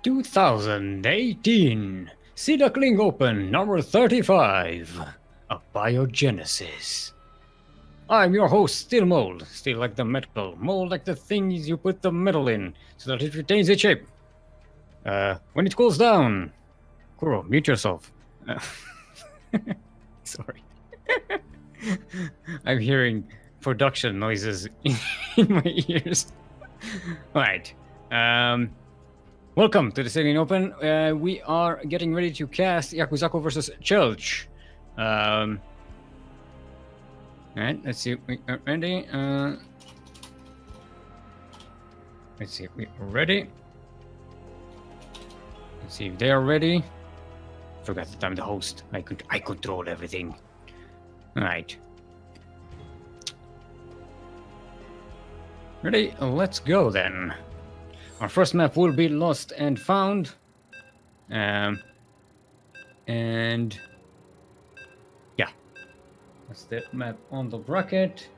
2018 Sea Duckling Open number 35, a biogenesis. I'm your host, Steelmold. Steel like the metal, mold like the things you put the metal in, so that it retains its shape. When it cools down, Kuro, mute yourself. Sorry. I'm hearing production noises in my ears. Alright. Welcome to the Sea Duckling Open. We are getting ready to cast Yakuzaku versus Chelch. Alright, let's see if we are ready. Let's see if we are ready. Let's see if they are ready. Forgot that I'm the host. I control everything. Alright. Ready? Let's go then. Our first map will be Lost and Found. And yeah, that's the map on the bracket.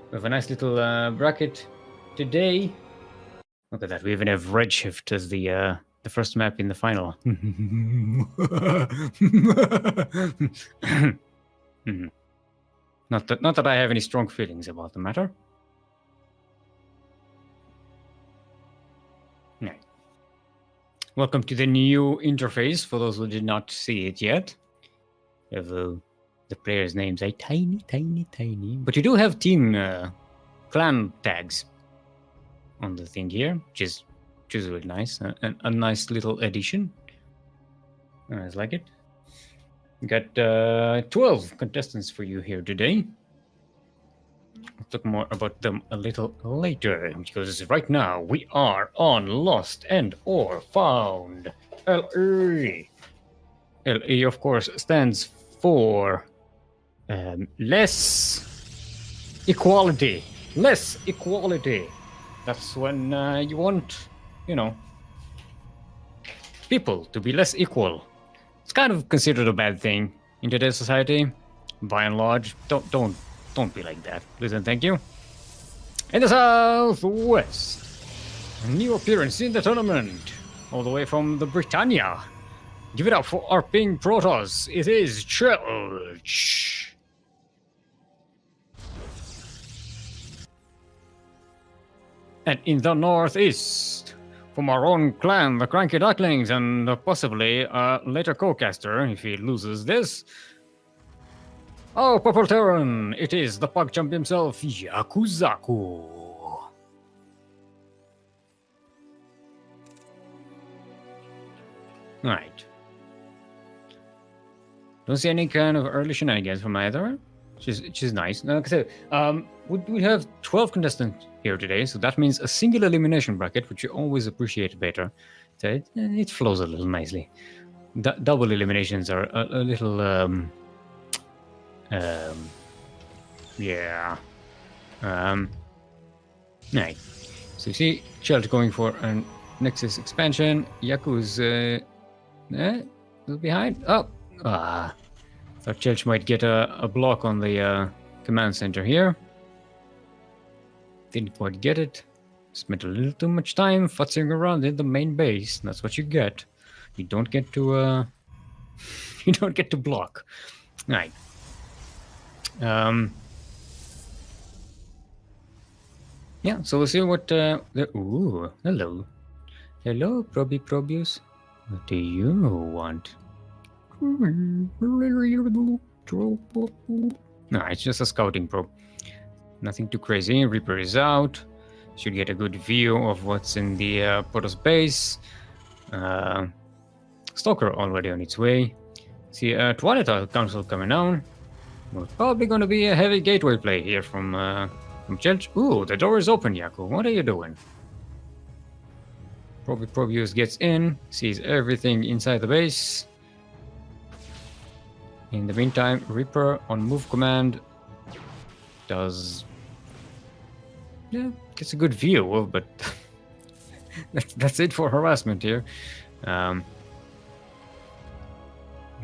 We have a nice little bracket today. Look at that, we even have Redshift as the first map in the final. Not that I have any strong feelings about the matter. Right. Welcome to the new interface, for those who did not see it yet. The players' names are tiny. But you do have team clan tags on the thing here, which is really nice. A nice little addition. I like it. We got 12 contestants for you here today. We'll talk more about them a little later, because right now we are on Lost and or Found. LE. LE, of course, stands for less equality. Less equality. That's when you want, you know, people to be less equal. It's kind of considered a bad thing in today's society, by and large. Don't be like that, please and thank you. In the Southwest, a new appearance in the tournament, all the way from the Britannia. Give it up for our pink Protoss. It is Chelch. And in the Northeast, from our own clan, the CranKy Ducklings, and possibly a later co-caster if he loses this. Oh, Purple Terran! It is the PugChamp himself, Yakuzaku. Right. Don't see any kind of early shenanigans from either, which is nice. Like I said, we have 12 contestants here today, so that means a single elimination bracket, which you always appreciate better. So it flows a little nicely. Double eliminations are a little yeah. Right. So you see, Chelt going for a Nexus expansion. Yaku's behind. Oh, thought Chelt might get a block on the command center here. Didn't quite get it. Spent a little too much time futzing around in the main base. That's what you get. You don't get to you don't get to block. Right. Yeah, so we'll see what ooh, hello. Hello, Probius. What do you want? No, it's just a scouting probe. Nothing too crazy. Reaper is out. Should get a good view of what's in the Protoss base. Stalker already on its way. See, Twilight Council coming down. Well, probably going to be a heavy gateway play here from Chelch. Ooh, the door is open, Yaku. What are you doing? Probius gets in, sees everything inside the base. In the meantime, Reaper on move command does... yeah, gets a good view of, but that's it for harassment here.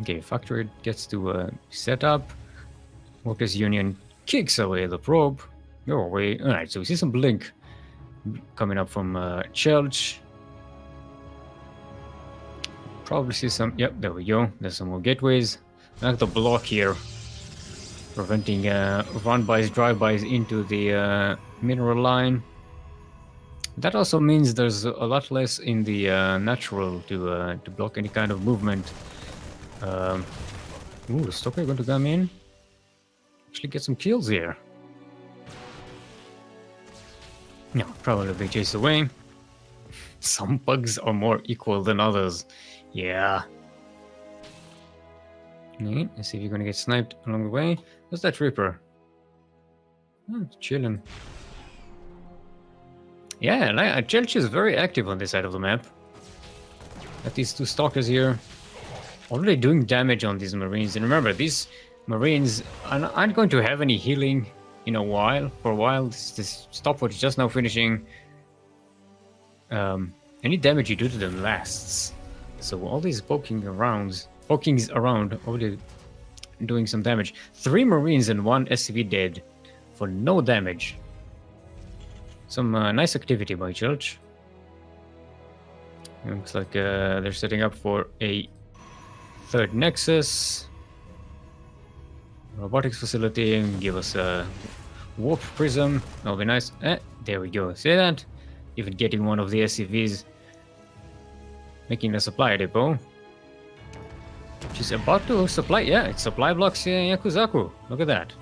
Okay, Factory gets to set up. Workers Union kicks away the probe. Go away. Alright, so we see some blink coming up from Chelch. Probably see some. Yep, there we go. There's some more gateways. I like the block here, preventing run-bys, drive-bys into the mineral line. That also means there's a lot less in the natural to block any kind of movement. Ooh, Stalker going to come in. Actually get some kills here. No, probably be chased away. Some bugs are more equal than others. Yeah. Okay, let's see if you're gonna get sniped along the way. What's that Reaper? Oh, chilling. Yeah, Church is very active on this side of the map. Got these two stalkers here. Already doing damage on these Marines. And remember, these Marines aren't going to have any healing in a while. For a while, this stopwatch is just now finishing. Any damage you do to them lasts. So all these pokings around, already doing some damage. 3 Marines and 1 SCV dead for no damage. Some nice activity by Church. Looks like they're setting up for a 3rd Nexus. Robotics facility, and give us a warp prism. That'll be nice. There we go. See that? Even getting one of the SCVs. Making a supply depot. She's about to supply. Yeah, it's supply blocks Yakuzaku. Look at that.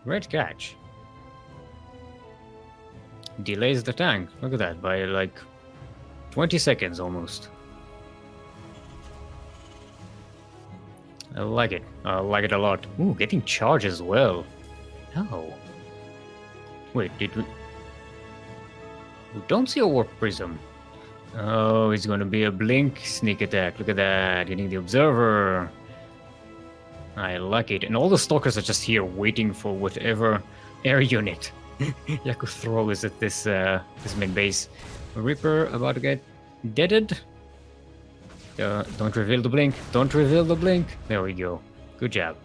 Great catch. Delays the tank. Look at that. By like 20 seconds almost. I like it. I like it a lot. Ooh, getting charge as well. Oh. Wait, did we... We don't see a warp prism. Oh, it's going to be a blink sneak attack. Look at that. Getting the observer. I like it. And all the stalkers are just here waiting for whatever air unit Yaku throws at this main base. Reaper about to get deaded. Don't reveal the blink. Don't reveal the blink. There we go. Good job.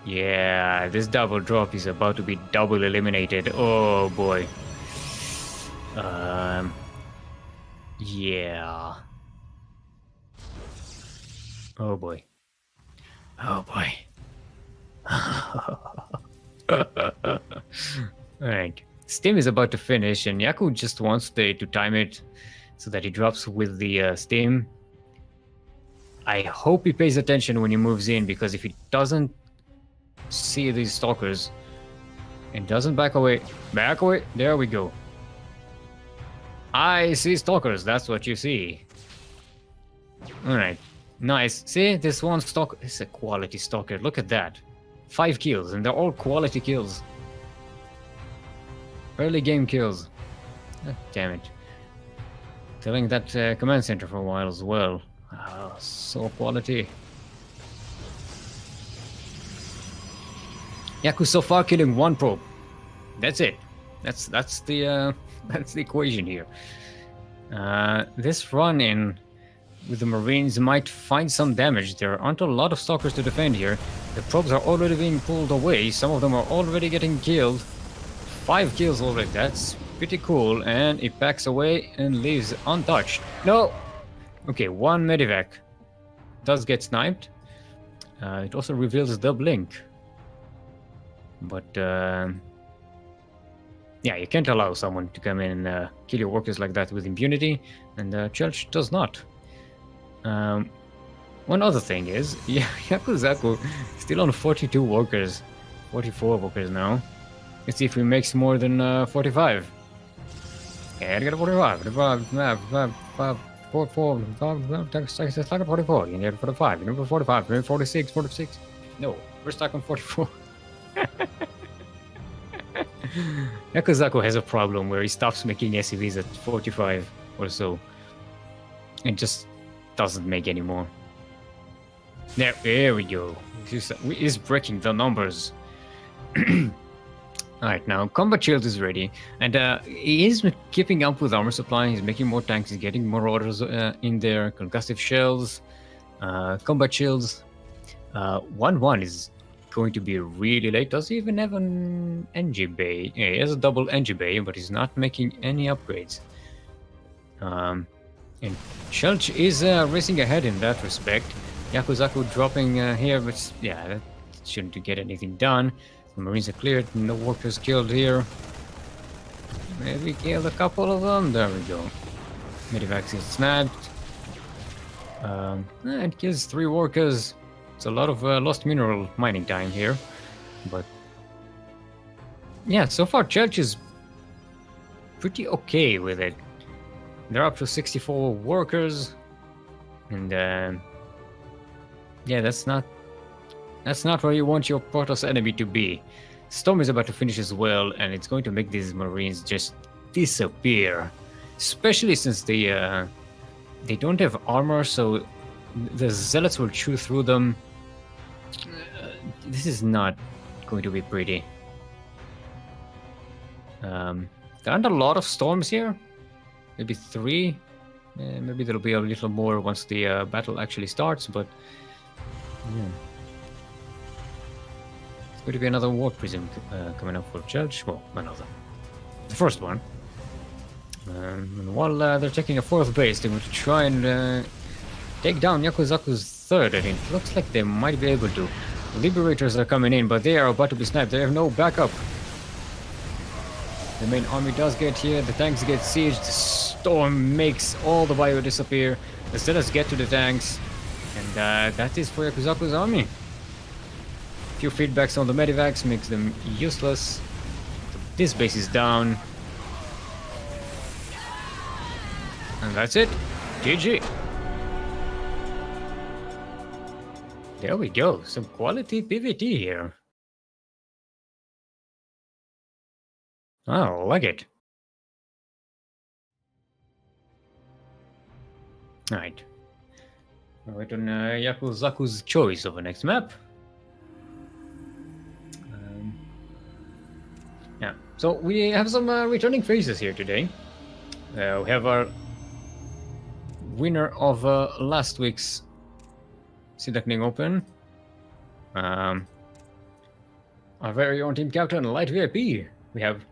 Yeah, this double drop is about to be double eliminated. Oh boy. Yeah. Oh boy. Oh boy. Alright. Steam is about to finish, and Yaku just wants to time it so that he drops with the Steam. I hope he pays attention when he moves in, because if he doesn't see these stalkers and doesn't back away, there we go. I see stalkers, that's what you see. Alright, nice. See, this one stalker is a quality stalker. Look at that. 5 kills, and they're all quality kills. Early game kills. Oh, damn it. Telling that command center for a while as well. Oh, so quality. Yaku so far killing 1 probe. That's it. That's the that's the equation here. This run in with the Marines might find some damage. There aren't a lot of stalkers to defend here. The probes are already being pulled away. Some of them are already getting killed. 5 kills already. That's pretty cool. And it backs away and leaves untouched. No! Okay, 1 medivac does get sniped. It also reveals the blink. But yeah, you can't allow someone to come in and kill your workers like that with impunity, and Church does not. One other thing is, Yakuzaku still on 42 workers, 44 workers now. Let's see if he makes more than 45. Yeah, I got a 45. 44, 44, you need 45, you need 45, you need 46, 46. No, we're stuck on 44. Yakuzaku has a problem where he stops making SCVs at 45 or so. And just doesn't make any more. There we go. He's breaking the numbers. Alright, now Combat Shield is ready. And he is keeping up with armor supply. He's making more tanks. He's getting more orders in there. Concussive shells. Combat Shields. 1-1 is going to be really late. Does he even have an NG bay? Yeah, he has a double NG bay, but he's not making any upgrades. And Church is racing ahead in that respect. Yakuzaku dropping here, but yeah, that shouldn't get anything done. The Marines are cleared, no workers killed here. Maybe killed a couple of them. There we go. Medivacs is snapped. It kills 3 workers. It's a lot of lost mineral mining time here. But yeah, so far Church is pretty okay with it. They're up to 64 workers. And yeah, that's not where you want your Protoss enemy to be. Storm is about to finish as well, and it's going to make these Marines just disappear. Especially since they don't have armor, so the Zealots will chew through them. This is not going to be pretty. There aren't a lot of storms here. Maybe 3. Maybe there'll be a little more once the battle actually starts, but yeah. It's going to be another war prism coming up for Judge. Well, another. The first one. And while they're taking a 4th base, they're going to try and take down Yakuzaku's 3rd, and it looks like they might be able to. Liberators are coming in, but they are about to be sniped. They have no backup. The main army does get here, the tanks get sieged, the storm makes all the bio disappear, the Zealots get to the tanks, and that is for Yakuzaku's army. A few feedbacks on the medivacs makes them useless. This base is down. And that's it. GG. There we go, some quality PvT here. Oh, I like it. Alright. We're on Yakuzaku's choice of the next map. Yeah, so we have some returning faces here today. We have our winner of last week's Sea Duckling Open. Our very own team captain, Light VIP. We have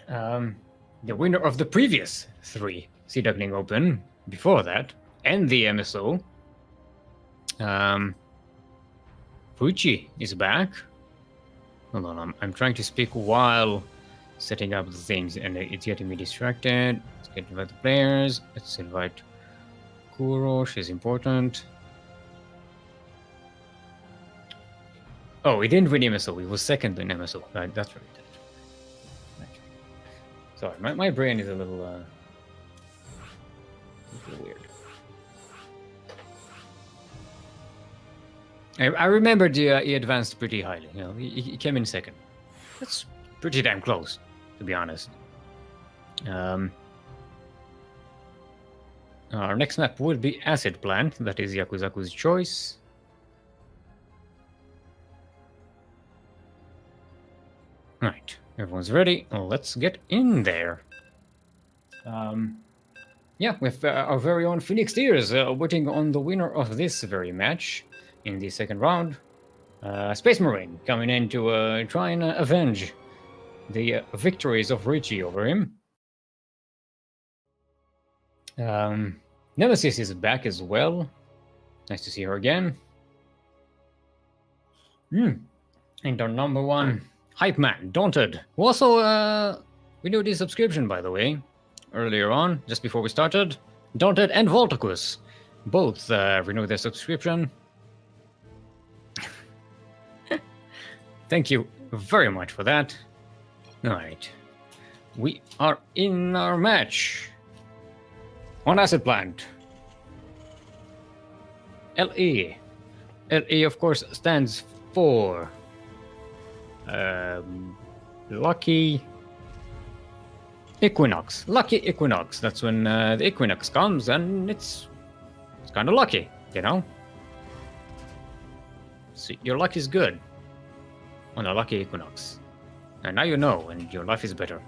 the winner of the previous 3 Sea Duckling Open before that, and the MSO. Fuichi is back. Hold on, I'm trying to speak while setting up the things, and it's getting me distracted. Let's get invite the players. Let's invite Kuro, she's important. Oh, he didn't win MSO, he was 2nd in MSO. Right, that's right. Sorry, my brain is a little weird. I remembered he advanced pretty highly. You know, he came in 2nd. That's pretty damn close, to be honest. Our next map would be Acid Plant. That is Yakuzaku's choice. Right, everyone's ready. Let's get in there. Yeah, with our very own Phoenix Tears waiting on the winner of this very match in the 2nd round. Space Marine coming in to try and avenge the victories of Richie over him. Nemesis is back as well. Nice to see her again. And our number 1 hype man, Daunted, who also renewed his subscription, by the way, earlier on, just before we started. Daunted and Voltacus both renewed their subscription. Thank you very much for that. Alright. We are in our match. On Acid Plant. LE. LE, of course, stands for Lucky Equinox. Lucky Equinox. That's when the equinox comes, and it's kind of lucky, you know? So your luck is good on a lucky equinox. And now you know, and your life is better.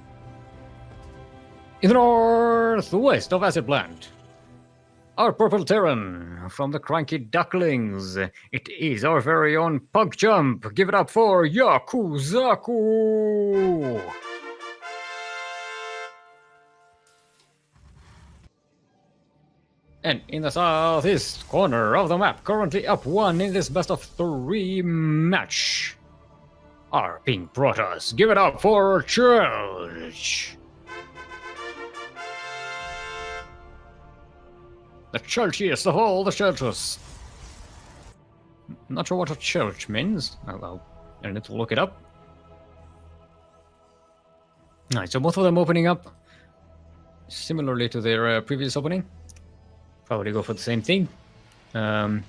In the northwest of Acid Plant, our purple Terran from the CranKy Ducklings. It is our very own Pug Jump. Give it up for Yakuzaku! And in the southeast corner of the map, currently up 1 in this best of 3 match, are being brought us. Give it up for Church! The churchiest of all the churches. Not sure what a church means. I need to look it up. Alright, so both of them opening up similarly to their previous opening. Probably go for the same thing. Yaku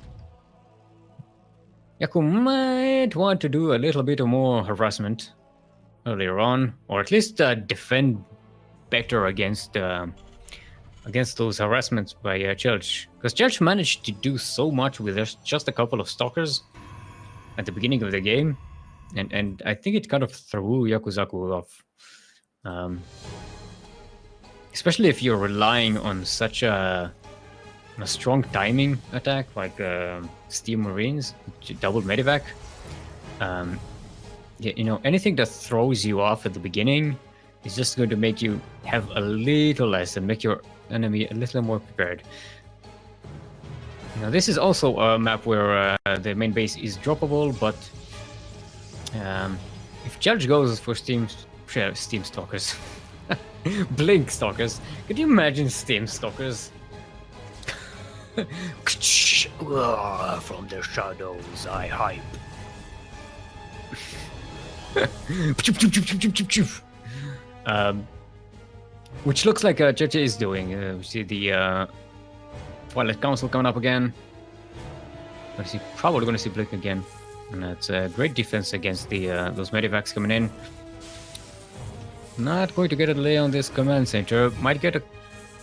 might want to do a little bit more harassment earlier on, or at least defend better against those harassments by Church, because Church managed to do so much with just a couple of stalkers at the beginning of the game, and I think it kind of threw Yakuzaku off, especially if you're relying on such a strong timing attack like Steel Marines, double medivac. You know, anything that throws you off at the beginning is just going to make you have a little less and make your enemy a little more prepared. Now, this is also a map where the main base is droppable, but if Judge goes for Steam Stalkers, Blink Stalkers, could you imagine Steam Stalkers? From the shadows I hype. Which looks like Church is doing. We see the Twilight Council coming up again. Probably going to see Blink again. And that's a great defense against the those medivacs coming in. Not going to get a delay on this command center. Might get a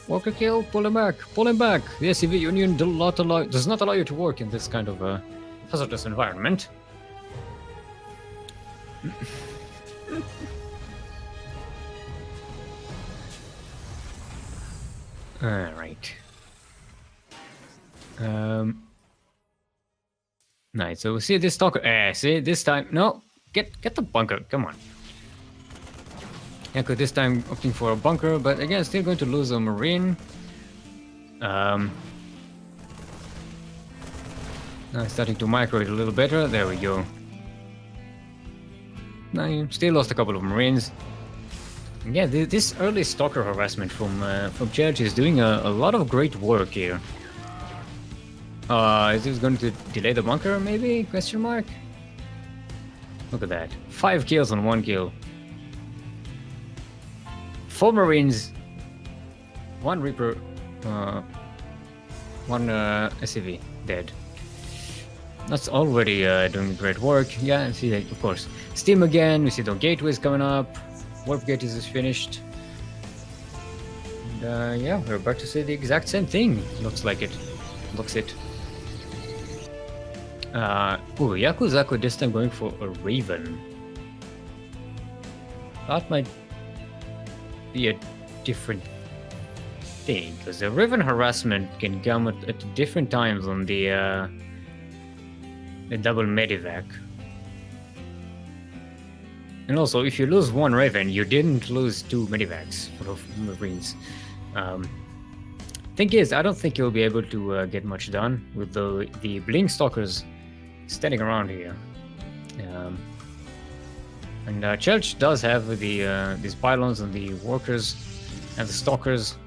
walker kill. Pull him back. Pull him back. The SCV Union does not allow you to work in this kind of hazardous environment. Alright. Nice. So we see this stalker. See this time. No, get the bunker. Come on. Yaku this time opting for a bunker, but again still going to lose a marine. Now starting to micro it a little better. There we go. Now you still lost a couple of marines. Yeah, this early stalker harassment from Church is doing a lot of great work here. Is this going to delay the bunker, maybe? Question mark? Look at that. 5 kills on 1 kill. 4 Marines, 1 Reaper, 1 SCV dead. That's already doing great work. Yeah, see that, of course. Steam again, we see the gateways coming up. Warp gate is finished. And, yeah, we're about to see the exact same thing. Looks like it. Looks it. Yakuzaku this time going for a Raven. That might be a different thing, because the Raven harassment can come at different times on the double medivac. And also, if you lose 1 Raven, you didn't lose 2 medivacs of Marines. Thing is, I don't think you'll be able to get much done with the Blink Stalkers standing around here. And Church does have these pylons and the workers and the stalkers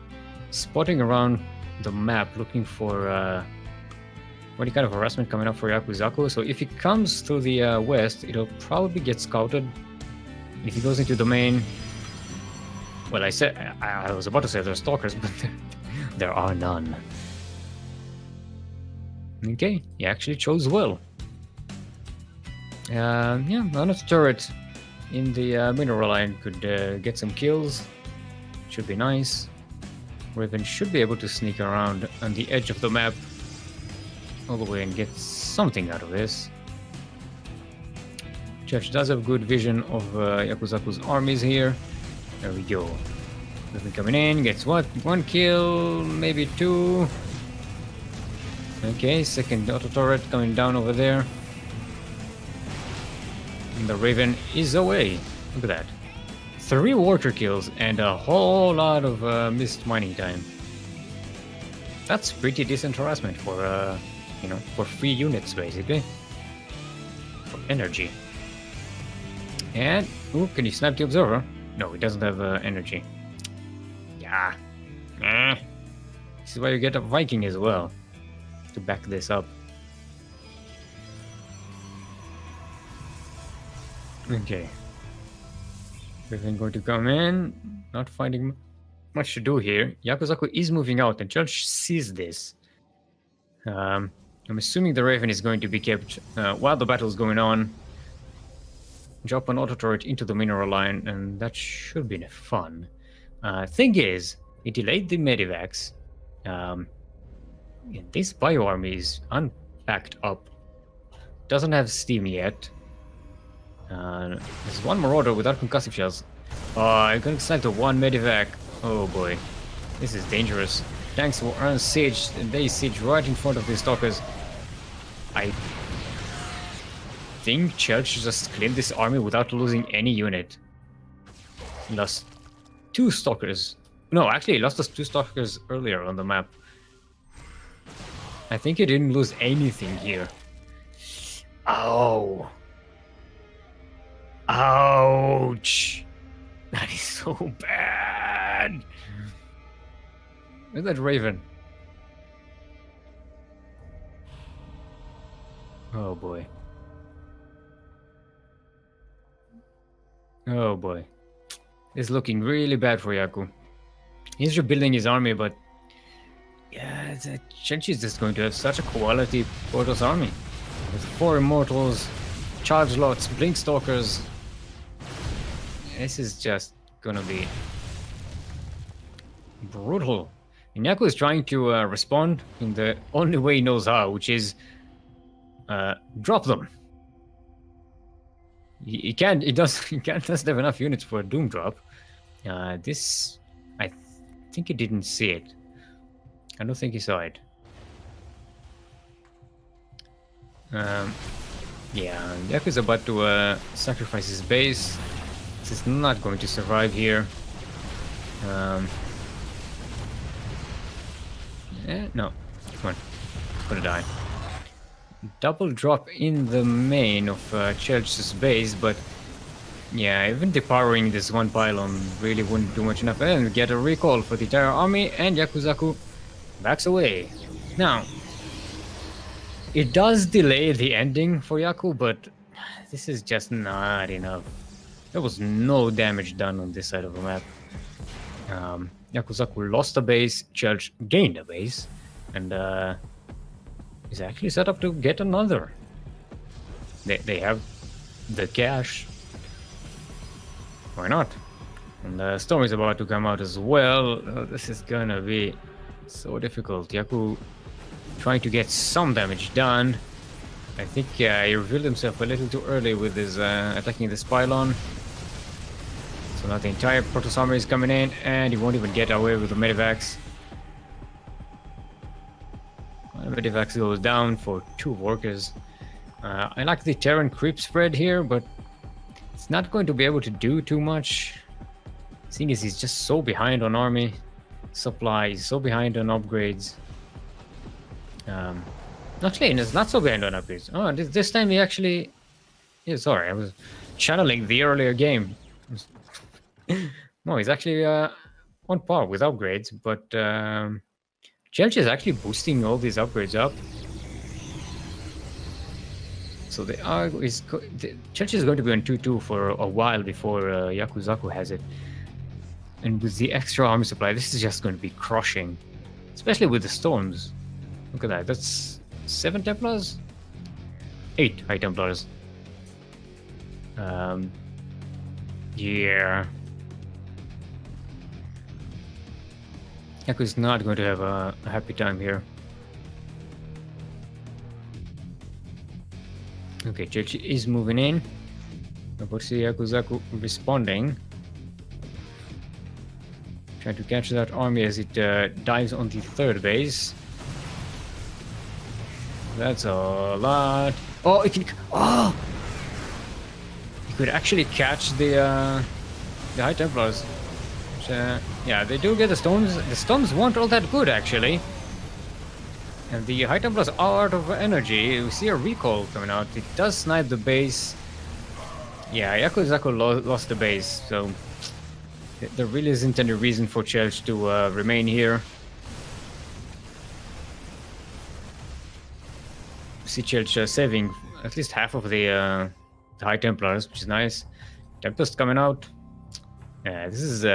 spotting around the map looking for any kind of harassment coming up for Yakuzaku. So if he comes through the west, it'll probably get scouted. If he goes into the main, well, I was about to say there's stalkers, but there are none. Okay, he actually chose well. Yeah, another turret in the mineral line could get some kills. Should be nice. Raven should be able to sneak around on the edge of the map all the way and get something out of this. Church does have good vision of Yakuzaku's armies here. There we go. Raven coming in, gets what? 1 kill, maybe 2. Okay, second auto turret coming down over there. And the Raven is away. Look at that. 3 worker kills and a whole lot of missed mining time. That's pretty decent harassment for, for free units, basically. For energy. And, ooh, can you snipe the observer? No, it doesn't have energy. Yeah. This is why you get a Viking as well, to back this up. Okay. Raven going to come in, not finding much to do here. Yakuzaku is moving out, and Judge sees this. I'm assuming the Raven is going to be kept while the battle is going on. Drop an auto turret into the mineral line, and that should be fun. Thing is, it delayed the medivacs. This bio army is unpacked up. Doesn't have steam yet. There's one marauder without concussive shells. Oh, I'm gonna snipe the one medivac. Oh boy, this is dangerous. Tanks were unsieged, and they siege right in front of the stalkers. I think Church just cleaned this army without losing any unit. He lost 2 stalkers. No, actually, he lost us 2 stalkers earlier on the map. I think he didn't lose anything here. Oh. Ouch. That is so bad. Where's that Raven? Oh boy. Oh boy. It's looking really bad for Yaku. He's rebuilding his army, but yeah, Chenchi is just going to have such a quality Protoss army. With 4 Immortals, Charge Lots, Blink Stalkers. This is just gonna be brutal. And Yaku is trying to respond in the only way he knows how, which is drop them. He can't doesn't have enough units for a Doom drop. This, I think he didn't see it. I don't think he saw it. Yeah, Yaku's about to sacrifice his base. This is not going to survive here. No, come on, it's gonna die. Double drop in the main of Church's base, but yeah, even depowering this one pylon really wouldn't do much enough. And we get a recall for the entire army, and Yakuzaku backs away. Now, it does delay the ending for Yaku, but this is just not enough. There was no damage done on this side of the map. Yakuzaku lost a base, Church gained a base, and is actually set up to get another. They have the cash. Why not? And Storm is about to come out as well. This is gonna be so difficult. Yaku trying to get some damage done. I think he revealed himself a little too early with his attacking this pylon. So now the entire Protoss army is coming in, and he won't even get away with the medivacs. Medivacs goes down for 2 workers. I like the Terran creep spread here, but it's not going to be able to do too much. Seeing as he's just so behind on army supplies, so behind on upgrades. Actually, it's not so behind on upgrades. Oh, this time he actually... Yeah, sorry, I was channeling the earlier game. No, he's actually on par with upgrades, but Chelsea is actually boosting all these upgrades up. So Chelsea is going to be on 2-2 for a while before Yakuzaku has it. And with the extra army supply, this is just going to be crushing. Especially with the storms. Look at that, that's 7 Templars? 8 High Templars. Yeah. Yaku is not going to have a happy time here. Okay, Churchill is moving in. About to see Yakuzaku responding. Trying to catch that army as it dives on the 3rd base. That's a lot. Oh, it can. Oh! He could actually catch the High Templars. Which, yeah, they do get the storms. The storms weren't all that good, actually. And the High Templars are out of energy. We see a recall coming out. It does snipe the base. Yeah, Yakuzaku lost the base, so there really isn't any reason for Church to remain here. See Church saving at least half of the High Templars, which is nice. Tempest coming out. Yeah, this is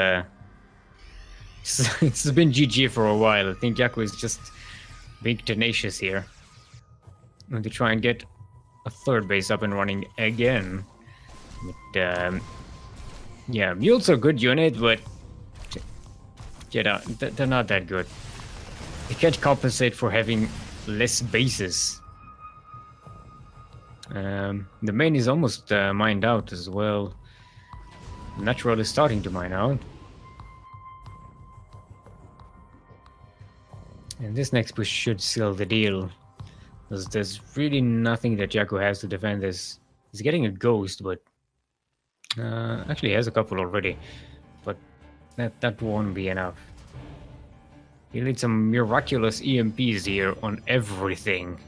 it's been GG for a while. I think Yaku is just being tenacious here. And to try and get a third base up and running again. But yeah, mules are a good unit, but they're not that good. They can't compensate for having less bases. The main is almost mined out as well. Natural is starting to mine out. And this next push should seal the deal. Because there's really nothing that Yaku has to defend this. He's getting a ghost, but actually he has a couple already. But that won't be enough. He'll need some miraculous EMPs here on everything.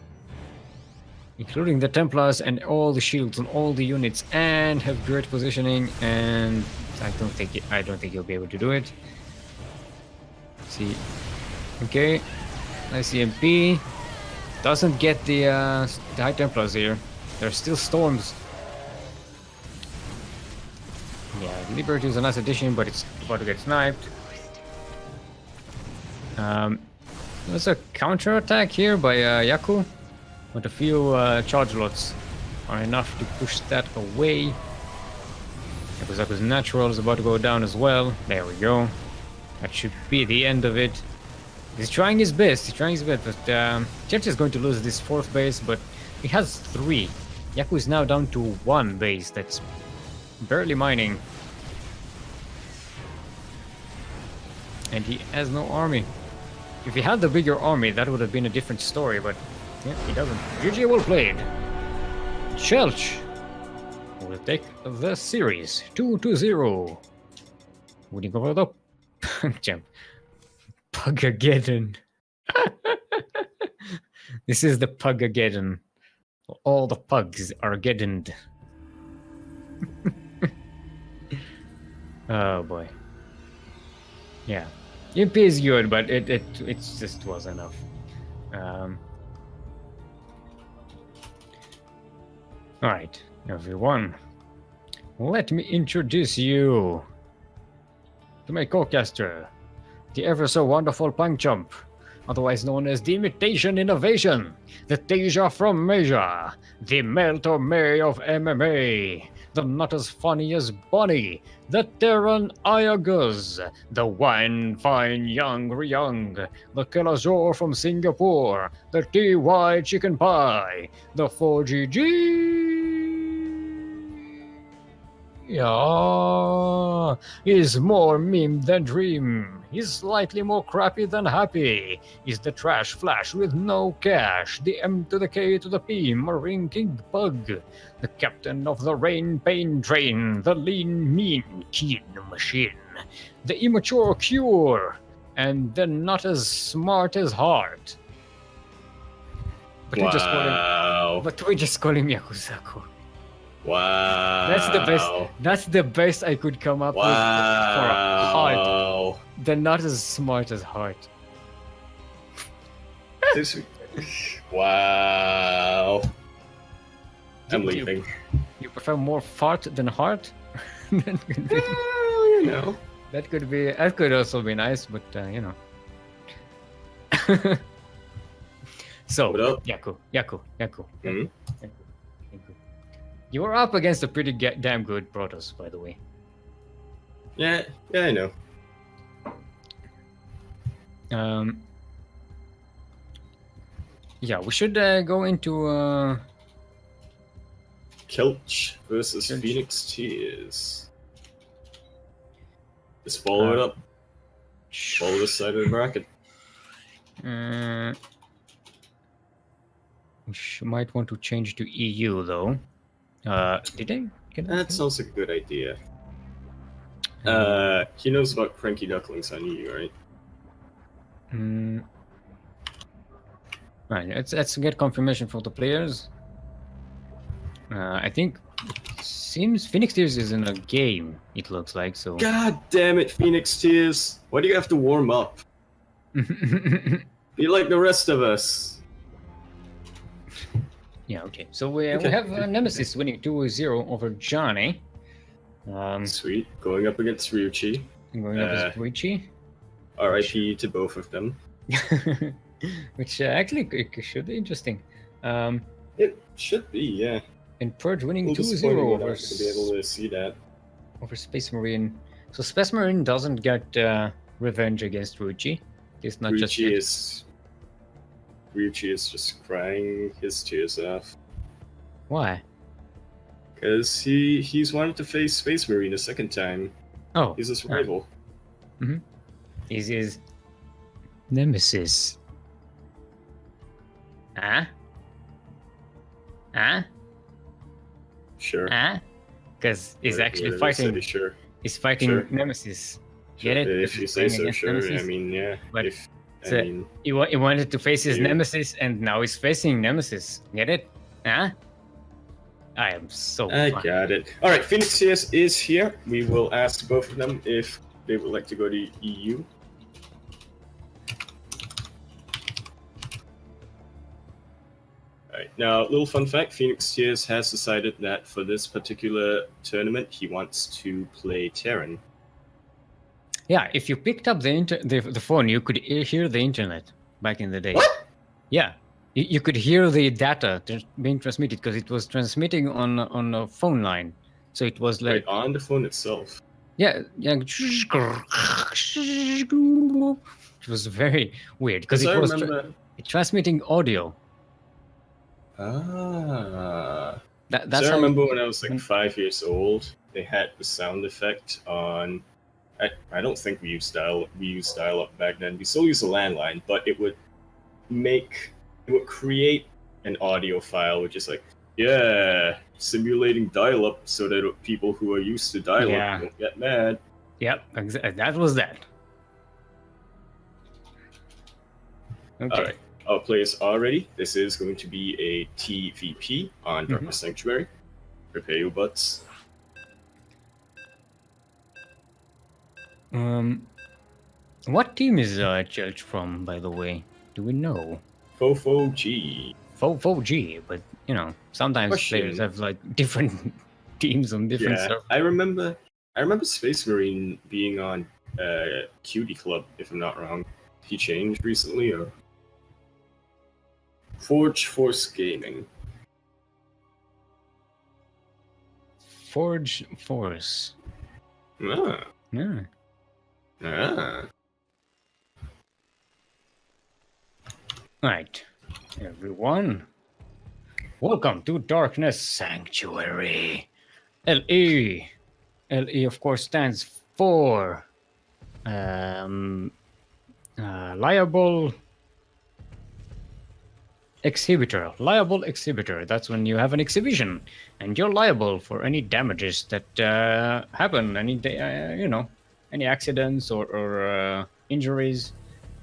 Including the Templars and all the shields on all the units, and have great positioning, and I don't think he'll be able to do it. Let's see. Okay. Nice EMP. Doesn't get the High Templars here. There's still storms. Yeah, Liberty is a nice addition, but it's about to get sniped. There's a counter attack here by Yaku, but a few charge lots are enough to push that away. Yakuzaku's natural is about to go down as well. There we go. That should be the end of it. He's trying his best, but Church is going to lose this fourth base, but he has 3. Yaku is now down to 1 base that's barely mining. And he has no army. If he had the bigger army, that would have been a different story, but yeah, he doesn't. GG well played. Church will take the series 2-0. Winning over the champ. Pugageddon. This is the Pugageddon. All the pugs are geddoned. Oh boy. Yeah. EMP is good, but it just was enough. Alright, everyone. Let me introduce you to my co-caster, the ever so wonderful Punk Chump, otherwise known as the Imitation Innovation, the Teja from Meja, the Meltor May of MMA, the not as funny as Bonnie, the Terran Ayagus, the Wine Fine Young Ryung, the Kelazor from Singapore, the TY Chicken Pie, the 4GG. Yeah, he's more meme than dream. He's slightly more crappy than happy. He's the trash flash with no cash. The M to the K to the P, Marine King Bug. The captain of the rain pain train. The lean mean keen machine. The immature cure. And the not as smart as heart. But we just call him Yakuzaku. Wow. That's the best I could come up with for a heart. They're not as smart as heart. Wow. I'm leaving. You prefer more fart than heart? You know. That could also be nice, but you know. So, Yaku. Mm-hmm. You were up against a pretty damn good Protoss, by the way. Yeah, I know. Yeah, we should go into Kelch versus Phoenix Tears. Just follow it up. Follow this side of the bracket. We might want to change to EU though. Did I get that? Sounds like a good idea. He knows about CranKy Ducklings on EU, right? Right, let's get confirmation for the players. I think seems Phoenix Tears is in a game. It looks like so. God damn it, Phoenix Tears! Why do you have to warm up? Be like the rest of us. Yeah. Okay. So we Okay. have Nemesis winning 2-0 over Johnny. Sweet. Going up against Ryuchi. Going up as Richie. RIP to both of them. Which actually it should be interesting. It should be, yeah. And Purge winning 2-0 over. To be able to see that. Over Space Marine. So Space Marine doesn't get revenge against Ryuchi. It's not Ryuchi is just crying his tears off. Why? Because he's wanted to face Space Marine a second time. Oh. He's his rival. Mm-hmm. He's his nemesis. Huh? Huh? Sure. Huh? Because he's actually fighting. Sure. He's fighting Sure. Nemesis. Sure. Get it? If you say so, sure. Nemesis. I mean, yeah. But I mean, he wanted to face his Nemesis, and now he's facing Nemesis. Get it? Huh? I am so. I got it. All right, Phoenix Tears is here. We will ask both of them if they would like to go to EU. Alright, now, little fun fact, Phoenix Tears has decided that for this particular tournament, he wants to play Terran. Yeah, if you picked up the phone, you could hear the internet back in the day. What? Yeah, you could hear the data being transmitted because it was transmitting on a phone line. So it was like... Right, on the phone itself. Yeah. It was very weird because it was transmitting audio. Ah. That's so I remember when I was like 5 years old, they had the sound effect on. I don't think we used dial-up back then. We still use a landline, but it would create an audio file, which is like, yeah, simulating dial-up so that people who are used to dial-up don't get mad. Yep, that was that. Okay. All right. Our players are ready. This is going to be a TVP on Darkness Sanctuary. Prepare your butts. What team is Church from, by the way? Do we know? Fofo G. Fofo G, but you know, sometimes players have like different teams on different servers. I remember Space Marine being on Cutie Club, if I'm not wrong. He changed recently, or Forge Force Gaming. Forge Force. Ah. Yeah. Ah. Right, everyone. Welcome to Darkness Sanctuary. LE. LE, of course, stands for liable exhibitor. Liable exhibitor. That's when you have an exhibition and you're liable for any damages that happen, any accidents or injuries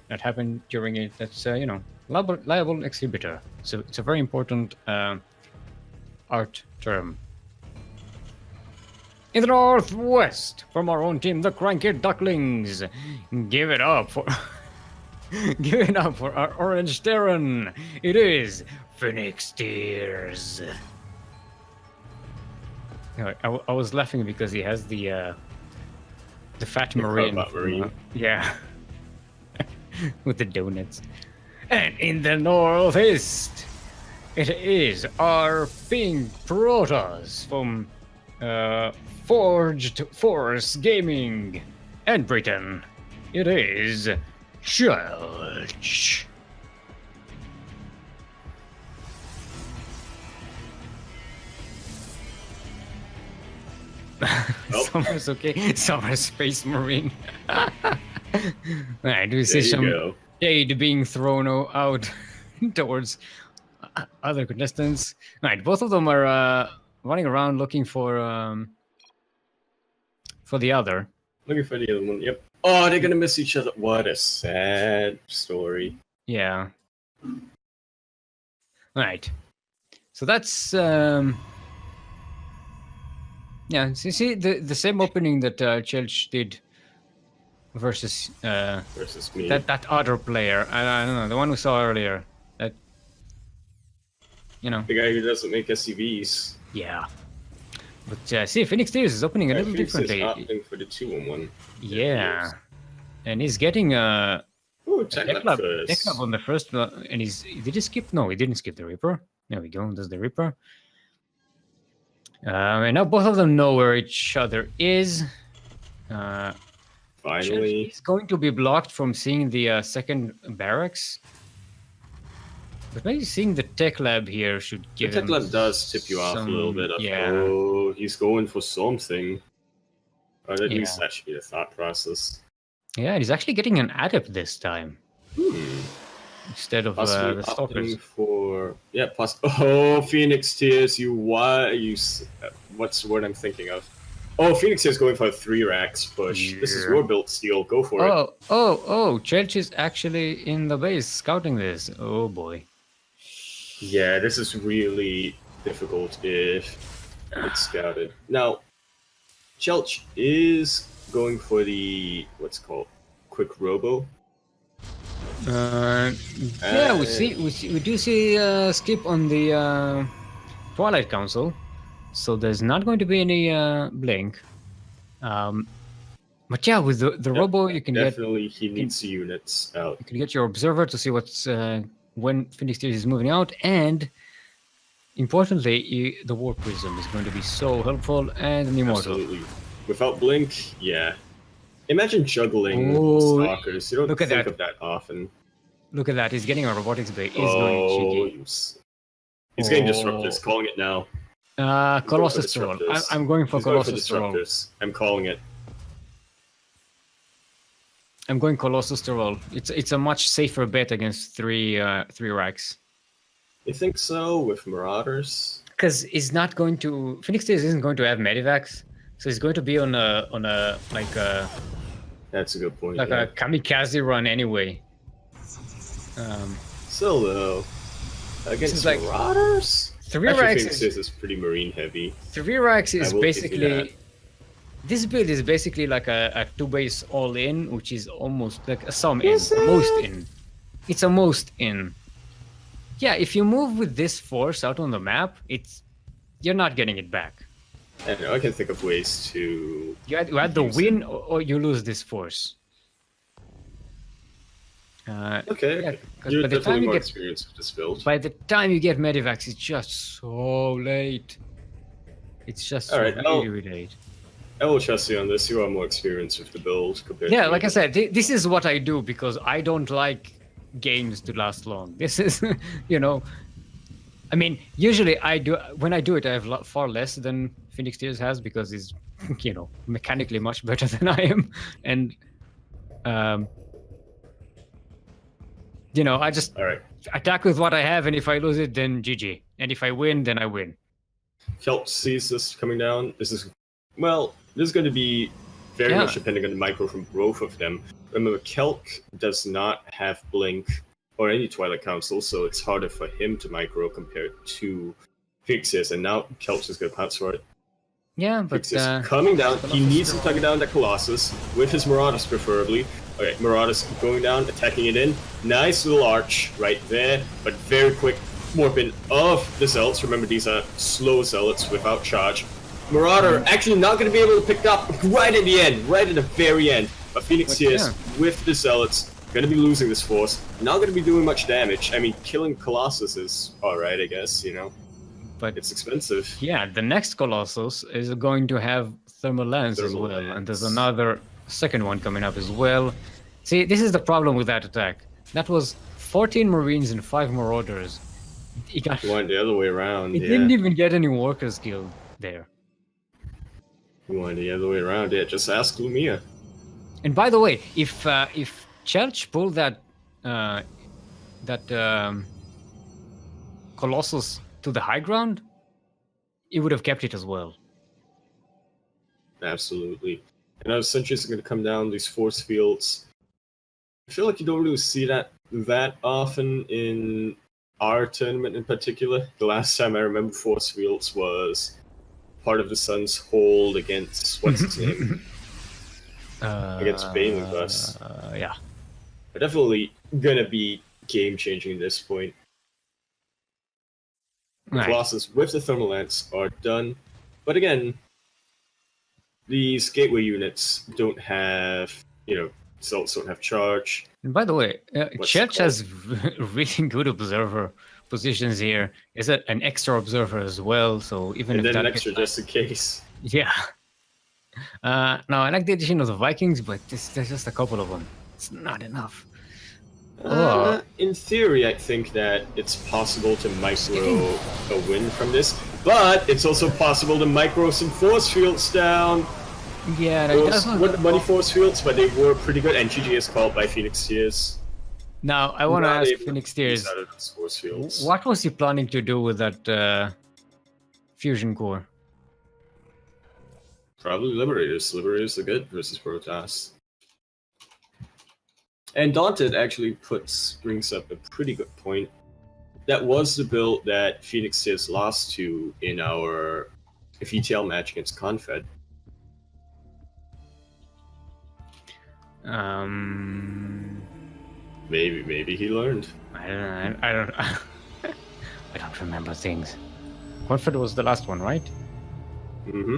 that happen during it. That's liable exhibitor. So it's a very important art term. In the northwest, from our own team, the CranKy Ducklings. Give it up for our orange Terran. It is Phoenix Tears. I was laughing because he has the fat marine. Yeah. With the donuts. And in the northeast, it is our pink Protoss from Forged Force Gaming and Britain. It is Church. Summer's okay. Summer's Space Marine. Alright, do we see some shade being thrown out towards other contestants? Alright, both of them are running around looking for the other. Looking for the other one, yep. Oh, they're gonna miss each other. What a sad story. Yeah. Right. So that's yeah. See the same opening that Chelsea did versus versus me. that other player. I don't know, the one we saw earlier. That The guy who doesn't make SCVs. Yeah. But see, Phoenix Tears is opening a little Phoenix is differently. opting for the 2-on-1. Yeah. And he's getting Oh, tech Tech lab first. on the first and did he skip? No, he didn't skip the Reaper. There we go. There's the Reaper. And now both of them know where each other is. Finally. He's going to be blocked from seeing the second barracks. But maybe seeing the tech lab here should give The him Tech lab does tip you off a little bit. Yeah. Oh, he's going for something. Or at Yeah. least that should be the thought process. Yeah, he's actually getting an adept this time. Instead of Possibly the stalkers. opting for Oh, Phoenix Tears, what's the word I'm thinking of? Oh, Phoenix Tears going for a 3 racks push. This is your built steel. Go for it. Oh! Church is actually in the base scouting this. Oh boy. Yeah, this is really difficult if it's scouted. Now, Chelch is going for the what's called quick robo. Yeah, we do see skip on the Twilight Council, so there's not going to be any blink. But yeah, with the robo, you can definitely he needs units out. You can get your observer to see what's when Phoenix Tears is moving out, and importantly, the War Prism is going to be so helpful, and an Immortal. Absolutely. Without blink, yeah. Imagine juggling stalkers. You don't think of that often. Look at that. He's getting a robotics bay. He's going cheeky. He's getting disruptors. Calling it now. Colossus roll. I'm going for Colossus roll. I'm calling it. I'm going Colossus to roll. It's a much safer bet against three racks. You think so with Marauders? Because he's not going to. Phoenix Tears isn't going to have Medivacs, so he's going to be on a like a. That's a good point. Like a kamikaze run anyway. So though, against Marauders, 3 racks is pretty marine heavy. 3 racks is basically. This build is basically like a 2 base all in, which is almost like a some in, most in. It's a most in. Yeah, if you move with this force out on the map, you're not getting it back. I know, I can think of ways to. You either win or you lose this force. Okay. Yeah, you're definitely more experienced with this build. By the time you get Medivacs, it's just so late. It's just really late. I will trust you on this. You are more experienced with the build compared to me. Like I said, this is what I do because I don't like games to last long. This is, I mean, usually when I do it, I have far less than Phoenix Tears has because he's, mechanically much better than I am. And, I just attack with what I have, and if I lose it, then GG. And if I win, then I win. Kelp sees this coming down. This is going to be very much depending on the micro from both of them. Remember, Kelk does not have Blink or any Twilight Council, so it's harder for him to micro compared to Phoenix, and now Kelk's just going to pounce for it. Yeah, but coming down, he needs to tug down that Colossus with his Marauders preferably. Okay, Marauders going down, attacking it in. Nice little arch right there, but very quick warping of the Zealots. Remember, these are slow Zealots without charge. Marauder actually not going to be able to pick it up right at the end, right at the very end. But Phoenix Tears with the Zealots going to be losing this force. Not going to be doing much damage. I mean, killing Colossus is alright, I guess, But it's expensive. Yeah, the next Colossus is going to have Thermal Lance as well. And there's another second one coming up as well. See, this is the problem with that attack. That was 14 Marines and 5 Marauders. He went the other way around. He didn't even get any workers killed there. He went the other way around. Yeah, just ask Lumia. And by the way, if Chelch pulled that Colossus to the high ground, he would have kept it as well. Absolutely. And now sentries are going to come down these force fields. I feel like you don't really see that often in our tournament in particular. The last time I remember Force Fields was part of the Suns' hold against what's his name? Against Bane with us. Yeah. But definitely gonna be game changing at this point. The Right. Colossus with the Thermal Lance are done. But again, these gateway units don't have, results don't have charge. And by the way, What's Church it has really good observer positions here. Is it an extra observer as well? So even And if then that an extra just in case. yeah. Now I like the addition of the Vikings, but there's just a couple of them. It's not enough. In theory, I think that it's possible to micro a win from this, but it's also possible to micro some force fields down. Yeah, Those weren't money force fields, but they were pretty good. And GG is called by Phoenix Tears. Now I want to Not ask able Phoenix to use Tears, out of those force fields. what was he planning to do with that fusion core? Probably Liberators. Liberators are good versus Protoss. And Daunted actually brings up a pretty good point. That was the build that Phoenix Tears lost to in our VTL match against Confed. Maybe he learned. I don't I don't remember things. Confed was the last one, right? Mm-hmm.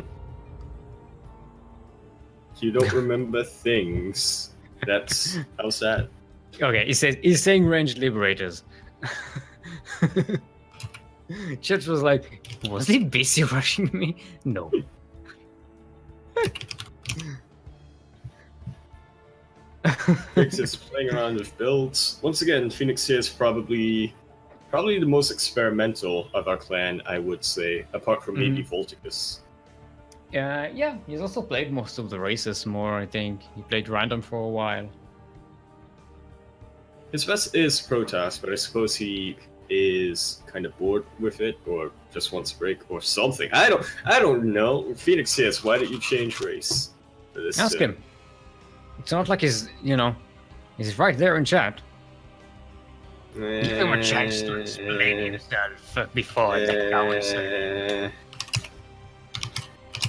You don't remember things. That's how sad. Okay, he's saying ranged liberators. Church was like, was he busy rushing me? No. Phoenix is playing around with builds. Once again, Phoenix is probably the most experimental of our clan, I would say, apart from maybe Volticus. Yeah, he's also played most of the races more, I think. He played random for a while. His best is Protoss, but I suppose he is kind of bored with it, or just wants a break, or something. I don't know. Phoenix says, why did you change race for this? Ask him. It's not like he's right there in chat. Give him a chance to explain himself before the council.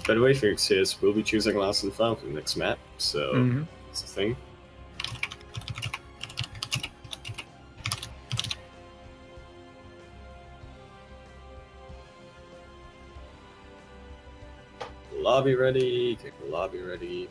By the way, Phoenix says we'll be choosing Lost and Found for the next map, so that's the thing. Lobby ready, get the lobby ready.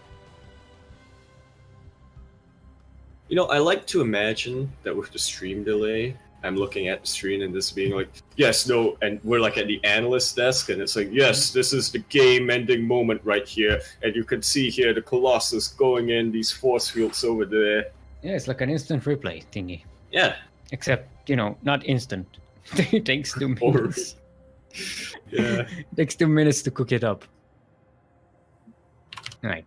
I like to imagine that with the stream delay, I'm looking at the screen and this being like, yes, no, and we're like at the analyst desk and it's like, yes, this is the game-ending moment right here, and you can see here the Colossus going in, these force fields over there. Yeah, it's like an instant replay thingy. Yeah. Except, not instant. It takes 2 minutes. Yeah. It takes 2 minutes to cook it up. Alright.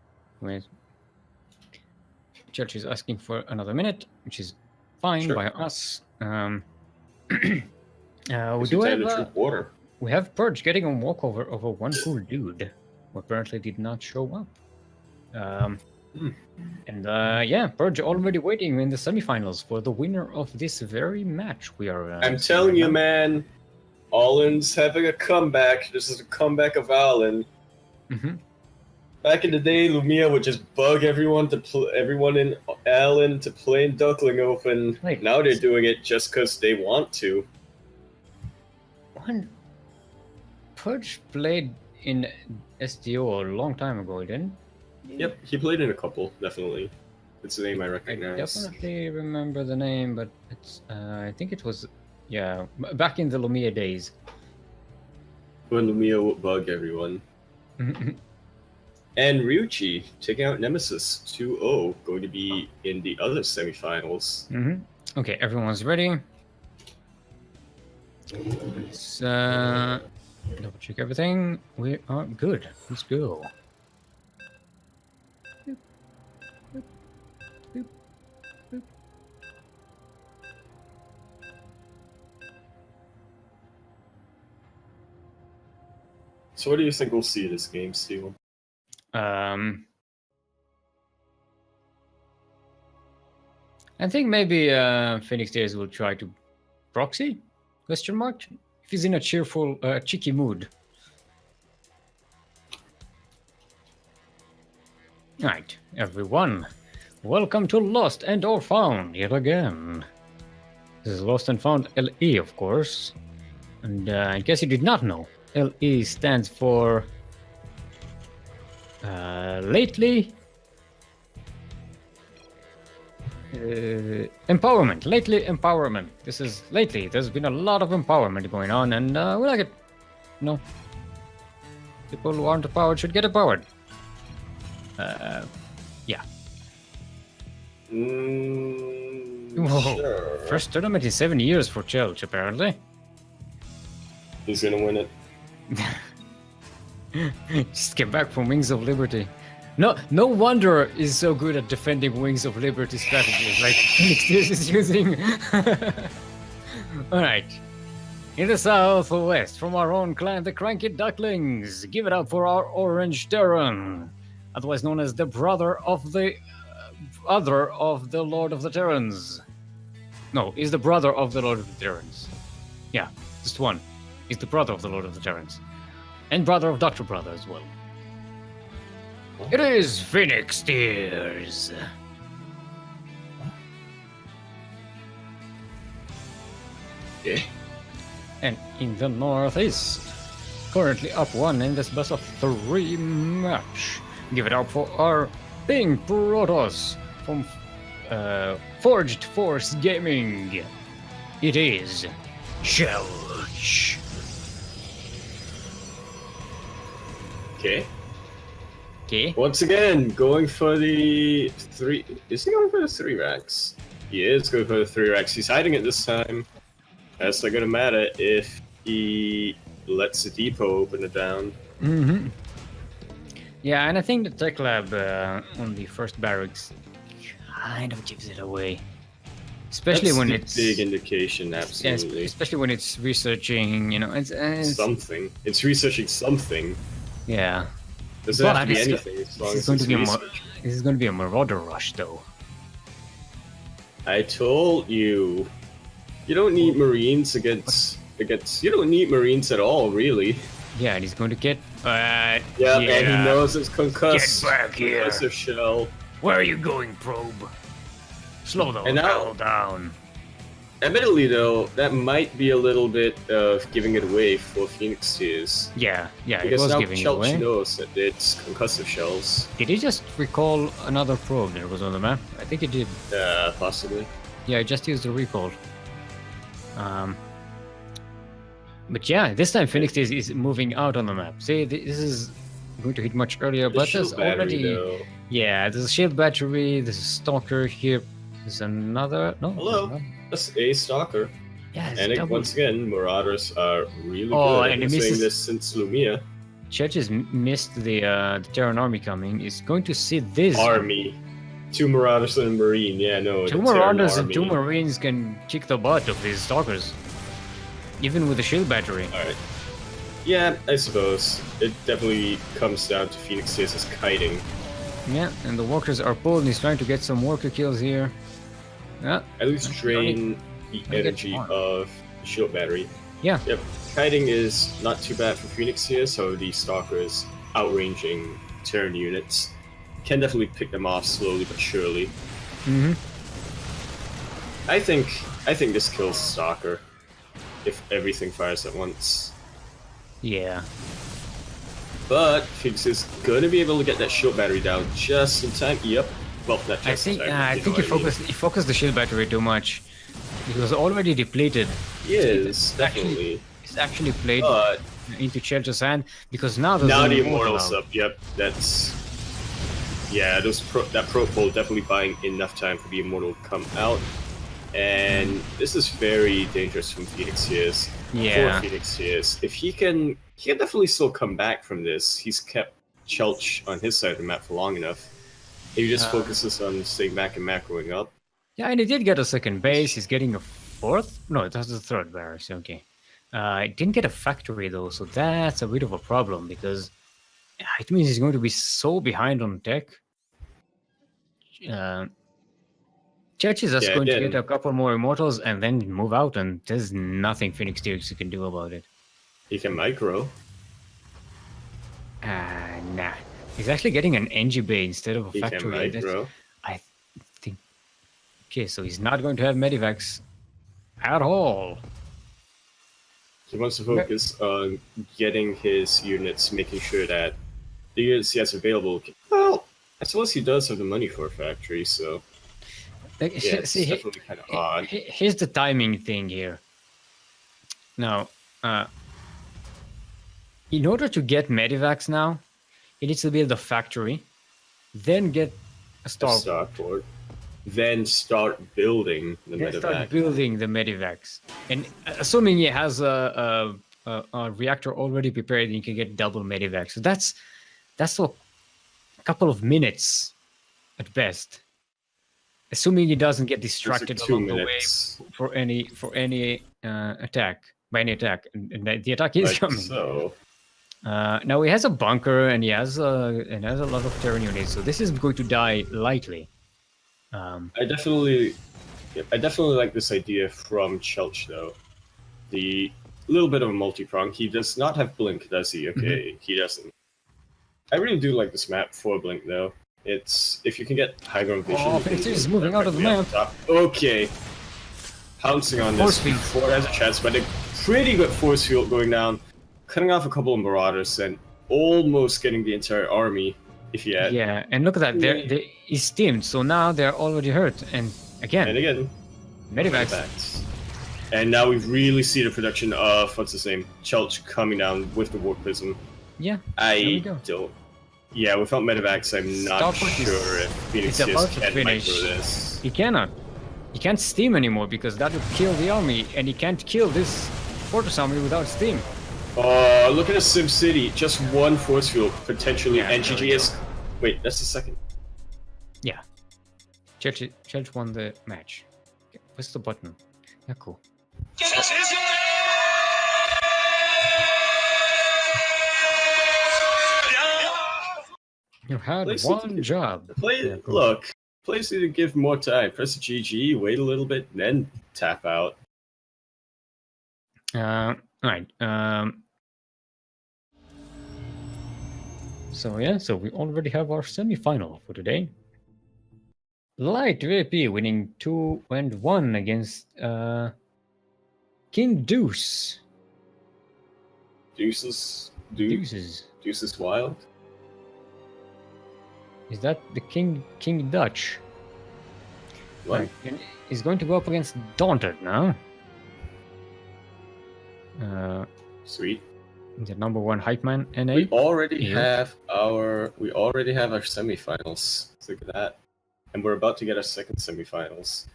Church is asking for another minute, which is fine by us. We have Purge getting a walkover over one cool dude who apparently did not show up. Purge already waiting in the semifinals for the winner of this very match. We are. I'm telling you, man, Allen's having a comeback. This is a comeback of Allen. Back in the day, Lumia would just bug everyone in Allen to play in Duckling Open. Wait, now they're doing it just because they want to. Purge played in SDO a long time ago, didn't? Yep, he played in a couple, definitely. It's a name I recognize. I definitely remember the name, but it's I think it was back in the Lumia days. When Lumia would bug everyone. And Ryuchi taking out Nemesis 2-0, going to be in the other semifinals. Okay, everyone's ready. Let's double check everything. We are good. Let's go. So what do you think we'll see this game, Steel? I think maybe Phoenix Days will try to proxy Question mark? If he's in a cheerful, cheeky mood. Alright, everyone. Welcome to Lost and or Found yet again. This is Lost and Found LE, of course. And in case you did not know, LE stands for lately empowerment. Lately empowerment. This is lately. There's been a lot of empowerment going on, and we like it. No, people who aren't empowered should get empowered. Yeah. Whoa. Sure. First tournament in 7 years for Chelch, apparently. Who's gonna win it? Just get back from Wings of Liberty. No wonder he's so good at defending Wings of Liberty strategies like Phoenix is using. Alright. In the southwest, from our own clan, the CranKy Ducklings. Give it up for our Orange Terran, otherwise known as the brother of the other of the Lord of the Terrans. No, he's the brother of the Lord of the Terrans. Yeah, just one. He's the brother of the Lord of the Terrans. And brother of Dr. Brother as well. It is Phoenix Tears. Yeah. And in the northeast, currently up 1 in this best of 3 match. Give it up for our Pink Protoss from Forged Force Gaming. It is Chelch. Okay. Once again, going for the 3. Is he going for the 3 racks? He is going for the 3 racks. He's hiding it this time. That's not gonna matter if he lets the depot open it down. Mm-hmm. Yeah, and I think the tech lab on the first barracks kind of gives it away. Especially That's when the it's big indication, yeah, absolutely. especially when it's researching, it's Something. It's researching something. yeah. Doesn't But have to be it's- anything as long This is as going it's to be research. this is going to be a marauder rush, though. I told you. You don't need Marines against. You don't need Marines at all, really. Yeah, and he's going to get. Yeah, and he knows it's concussed. Get back here. Concussive shell. Where are you going, probe? Slow the And now- hell down. Admittedly, though, that might be a little bit of giving it away for Phoenix Tears. Yeah, it Because was now giving it Chelch away. knows that it's concussive shells. Did he just recall another probe that was on the map? I think he did. Possibly. Yeah, I just used the recall. But yeah, this time Phoenix is moving out on the map. See, this is going to hit much earlier, The but shield there's battery, already... though. Yeah, there's a shield battery, there's a stalker here, there's another... No, Hello. no. That's a stalker. Yeah, it's And double... once again, Marauders are really Oh, good. I've and been it saying misses- this since Lumia. Church has missed the Terran army coming. Is going to see this. Army. 2 Marauders and a Marine. Yeah, no. Two the Terran Marauders and army. 2 Marines can kick the butt of these stalkers. Even with the shield battery. Alright. Yeah, I suppose. It definitely comes down to Phoenix Tears' kiting. Yeah, and the walkers are pulled and he's trying to get some worker kills here. Yeah. At least drain the get energy one. of the shield battery. Yeah. Yep. Kiting is not too bad for Phoenix here, so the stalkers outranging Terran units can definitely pick them off slowly but surely. Mm-hmm. I think this kills Stalker if everything fires at once. Yeah. But Phoenix is gonna be able to get that shield battery down just in time. Yep. Well, not just I think in time. I you think know he what I mean. focused the shield battery too much. It was already depleted. He is definitely. It's actually played But into Chelch's hand because now there's now an the immortal Immortal's out. up. Yep. That's. Yeah, that pro pole definitely buying enough time for the Immortal to come out. And this is very dangerous from Phoenix Tears. Yeah. For Phoenix Tears. If he can definitely still come back from this. He's kept Chelch on his side of the map for long enough. He just focuses on staying back and macroing up. Yeah, and he did get a second base. He's getting a fourth? No, that's the third barracks. Okay. He didn't get a factory though, so that's a bit of a problem because it means he's going to be so behind on tech. Church is just Yeah, going to again. get a couple more immortals and then move out, and there's nothing Phoenix Tears can do about it. He can micro. Nah. He's actually getting an NG bay instead of a He can factory. And micro. I think. Okay, so he's not going to have Medivacs at all. He wants to focus on getting his units, making sure that the units he has available. Well, I suppose he does have the money for a factory, so Like, yeah, it's definitely kind of odd. Here's the timing thing here. Now, in order to get Medivacs now, he needs to build a factory, then get a starport, then start building the then Medivac. start building the Medivacs. And assuming he has a reactor already prepared, you can get double Medivacs. So that's a couple of minutes at best. Assuming he doesn't get distracted along the way for any attack by any attack, and the attack is coming. So. Now he has a bunker and he has a lot of Terran units, so this is going to die lightly. I definitely like this idea from Chelch though. The little bit of a multi-prong. He does not have blink, does he? Okay, he doesn't. I really do like this map for blink though. It's if you can get high ground vision. Oh, Phoenix is moving out of the map. Okay, pouncing on this before it has a chance, but a pretty good force field going down, cutting off a couple of marauders and almost getting the entire army. If you had. Yeah, and look at that. They is steamed, so now they're already hurt. And again, Medivacs. And now we really see the production of what's his name, Chelch coming down with the warp prism. Yeah, I don't. Yeah, without Medivacs, I'm not sure if Phoenix can micro this. He cannot. He can't steam anymore because that would kill the army, and he can't kill this fortress army without steam. Oh, look at a Sim City. Just one force field, potentially. Yeah, and GG is... Wait, that's the second. Yeah. Church won the match. Okay, what's the button? Yeah, cool. You had one job. Look, players need to give more time. Press GG, wait a little bit, and then tap out. Alright. So yeah, so we already have our semi-final for today. Light VP winning 2-1 against King Deuce. Deuces wild. Is that the King Dutch? What? Right. And he's going to go up against Daunted now. Sweet. The #1 hype man NA. We already have our semifinals. Look at that. And we're about to get our second semifinals.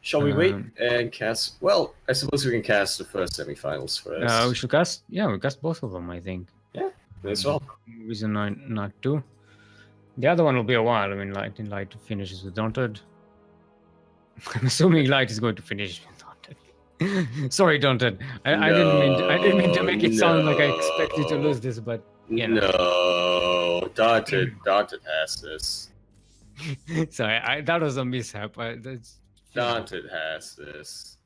Shall we wait and cast? Well, I suppose we can cast the first semifinals first. We should cast. Yeah, we cast both of them. I think. Yeah, as well. Reason not to. The other one will be a while. I mean, Light finishes with Daunted. I'm assuming Light is going to finish with Daunted. Sorry, Daunted. I didn't mean to make it sound like I expect you to lose this, but you know. No, Daunted has this. Sorry, that was a mishap. Daunted has this.